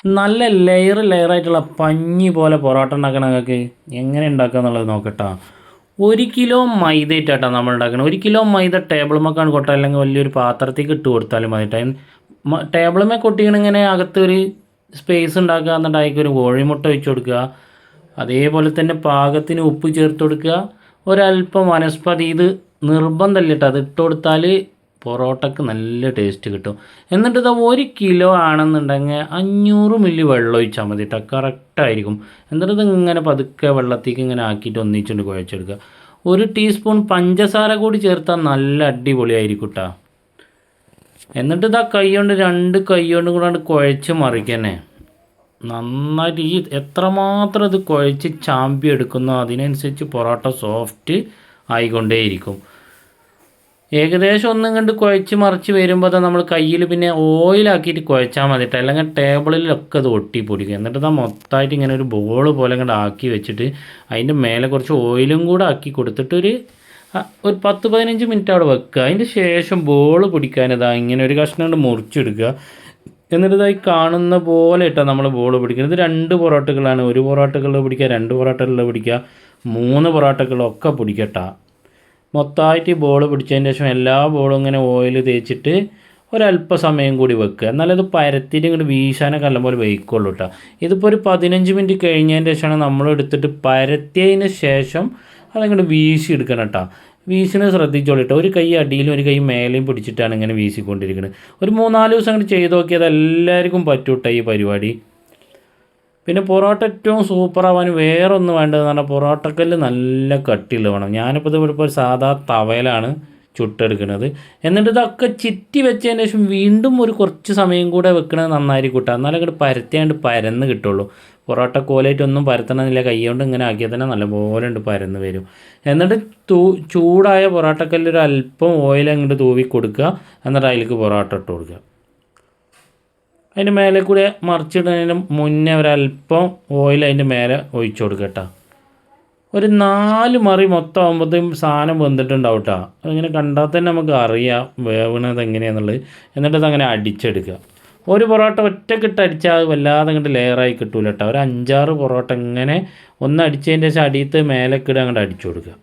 നല്ല ലെയറായിട്ടുള്ള പഞ്ഞി പോലെ പൊറോട്ട ഉണ്ടാക്കണം. നിങ്ങൾക്ക് എങ്ങനെ ഉണ്ടാക്കുക എന്നുള്ളത് നോക്കട്ടോ. 1 കിലോ മൈദ ഇട്ടാട്ടോ നമ്മൾ ഉണ്ടാക്കണം. 1 കിലോ മൈദ ടേബിളുമ്മക്കാണ് കൊട്ടുക, അല്ലെങ്കിൽ വലിയൊരു പാത്രത്തേക്ക് ഇട്ട് കൊടുത്താലും മതിട്ടോ. ടേബിളുമ്മേ കൊട്ടിങ്ങനെ അകത്ത് ഒരു സ്പേസ് ഉണ്ടാക്കുക, എന്നിട്ട് അതിലേക്ക് ഒരു കോഴിമുട്ട ഒഴിച്ച് കൊടുക്കുക. അതേപോലെ തന്നെ പാകത്തിന് ഉപ്പ് ചേർത്ത് കൊടുക്കുക. ഒരല്പം വനസ്പതി, ഇത് നിർബന്ധമില്ല കേട്ടോ, അത് ഇട്ട് കൊടുത്താൽ പൊറോട്ടക്ക് നല്ല ടേസ്റ്റ് കിട്ടും. എന്നിട്ട് ഇത് 1 കിലോ ആണെന്നുണ്ടെങ്കിൽ 500 മില്ലി വെള്ളം ഒഴിച്ചാൽ മതി കേട്ടോ, കറക്റ്റായിരിക്കും. എന്നിട്ട് ഇത് ഇങ്ങനെ പതുക്കെ വെള്ളത്തേക്ക് ഇങ്ങനെ ആക്കിയിട്ട് ഒന്നിച്ചുകൊണ്ട് കുഴച്ചെടുക്കുക. 1 ടീസ്പൂൺ പഞ്ചസാര കൂടി ചേർത്താൽ നല്ല അടിപൊളിയായിരിക്കും കേട്ടോ. എന്നിട്ട് ഇതാ കൊണ്ട് 2 കൈ കൊണ്ട് കൂടെ കുഴച്ച് മറിക്കന്നെ. നന്നായിട്ട് എത്രമാത്രം ഇത് കുഴച്ച് ചാമ്പി എടുക്കുന്നോ അതിനനുസരിച്ച് പൊറോട്ട സോഫ്റ്റ് ആയിക്കൊണ്ടേയിരിക്കും. ഏകദേശം ഒന്നും കണ്ട് കുഴച്ച് മറിച്ച് വരുമ്പോൾ നമ്മൾ കയ്യിൽ പിന്നെ ഓയിലാക്കിയിട്ട് കുഴച്ചാൽ മതിട്ടോ, അല്ലെങ്കിൽ ടേബിളിലൊക്കെ അത് ഒട്ടിപ്പൊടിക്കും. എന്നിട്ട് അത് മൊത്തമായിട്ട് ഇങ്ങനെ ഒരു ബോൾ പോലെ ഇങ്ങോട്ട് ആക്കി വെച്ചിട്ട് അതിൻ്റെ മേലെ കുറച്ച് ഓയിലും കൂടെ ആക്കി കൊടുത്തിട്ട് ഒരു 10-15 മിനിറ്റ് അവിടെ വെക്കുക. അതിൻ്റെ ശേഷം ബോൾ പിടിക്കാനിതാ ഇങ്ങനെ ഒരു കഷ്ണം കൊണ്ട് മുറിച്ചെടുക്കുക. എന്നിട്ട് ഇതായി കാണുന്ന പോലെ ഇട്ടാൽ നമ്മൾ ബോൾ പിടിക്കുന്നത്. 2 പൊറോട്ടകളാണ്, 1 പൊറോട്ടകളിൽ പിടിക്കുക, 2 പൊറോട്ടകളിൽ പിടിക്കുക, 3 പൊറോട്ടകളൊക്കെ പിടിക്കട്ടാ. മൊത്തമായിട്ട് ബോൾ പിടിച്ചതിന് ശേഷം എല്ലാ ബോളും ഇങ്ങനെ ഓയിൽ തേച്ചിട്ട് ഒരല്പസമയം കൂടി വെക്കുക. എന്നാലത് പരത്തിയിട്ട് ഇങ്ങോട്ട് വീശാനൊക്കെ നല്ലപോലെ വയ്ക്കുള്ളൂ കേട്ടോ. ഇതിപ്പോൾ ഒരു 15 മിനിറ്റ് കഴിഞ്ഞതിന് ശേഷമാണ് നമ്മൾ എടുത്തിട്ട് പരത്തിയതിന് ശേഷം അതങ്ങോട്ട് വീശി എടുക്കണം കേട്ടോ. വീശിന് ശ്രദ്ധിച്ചോളൂ കേട്ടോ. ഒരു കൈ അടിയിലും ഒരു കൈ മേലെയും പിടിച്ചിട്ടാണ് ഇങ്ങനെ വീശിക്കൊണ്ടിരിക്കുന്നത്. ഒരു 3-4 ദിവസം അങ്ങോട്ട് ചെയ്ത് നോക്കിയത് എല്ലാവർക്കും പറ്റും കേട്ടോ ഈ പരിപാടി. പിന്നെ പൊറോട്ട ഏറ്റവും സൂപ്പറാവാൻ വേറെ ഒന്നും വേണ്ടതെന്ന് പറഞ്ഞാൽ പൊറോട്ടക്കല്ല് നല്ല കട്ടിയുള്ള വേണം. ഞാനിപ്പോൾ ഇതിവിടെ ഇപ്പോൾ സാധാ തവയിലാണ് ചുട്ടെടുക്കുന്നത്. എന്നിട്ട് ഇതൊക്കെ ചിറ്റി വെച്ചതിന് ശേഷം വീണ്ടും ഒരു കുറച്ച് സമയം കൂടെ വെക്കണത് നന്നായിരിക്കും കേട്ടോ. എന്നാലും അങ്ങോട്ട് പരത്തിയാണ്ട് പരന്ന് കിട്ടുള്ളൂ. പൊറോട്ട കോലായിട്ടൊന്നും പരത്തണമെന്നില്ല, കൈ കൊണ്ട് ഇങ്ങനെ ആക്കിയാൽ തന്നെ നല്ലപോലെ ഉണ്ട് പരന്ന് വരും. എന്നിട്ട് ചൂടായ പൊറോട്ടക്കല്ലിൽ ഒരു അല്പം ഓയിൽ അങ്ങോട്ട് തൂവി കൊടുക്കുക. എന്നിട്ട് അതിലേക്ക് പൊറോട്ട ഇട്ട് കൊടുക്കുക. അതിൻ്റെ മേലെ കൂടെ മറിച്ചിടുന്നതിന് മുന്നേ ഒരല്പം ഓയിൽ അതിൻ്റെ മേലെ ഒഴിച്ചു കൊടുക്കുക കേട്ടോ. ഒരു 4 മറി മൊത്തം ആകുമ്പോഴത്തേക്കും സാധനം വെന്തിട്ടുണ്ടാവും കേട്ടോ. അതിങ്ങനെ കണ്ടാൽ തന്നെ നമുക്ക് അറിയാം വേവണത് എങ്ങനെയാണെന്നുള്ളത്. എന്നിട്ട് അതങ്ങനെ അടിച്ചെടുക്കുക. ഒരു പൊറോട്ട ഒറ്റക്കിട്ട് അടിച്ചാൽ വല്ലാതെ അങ്ങോട്ട് ലെയറായി കിട്ടൂല കേട്ടോ. ഒരു 5-6 പൊറോട്ട ഇങ്ങനെ ഒന്ന് അടിച്ചതിൻ്റെ ശേഷം അടിയത്ത് മേലേക്കിടെ അങ്ങോട്ട് അടിച്ചു കൊടുക്കുക.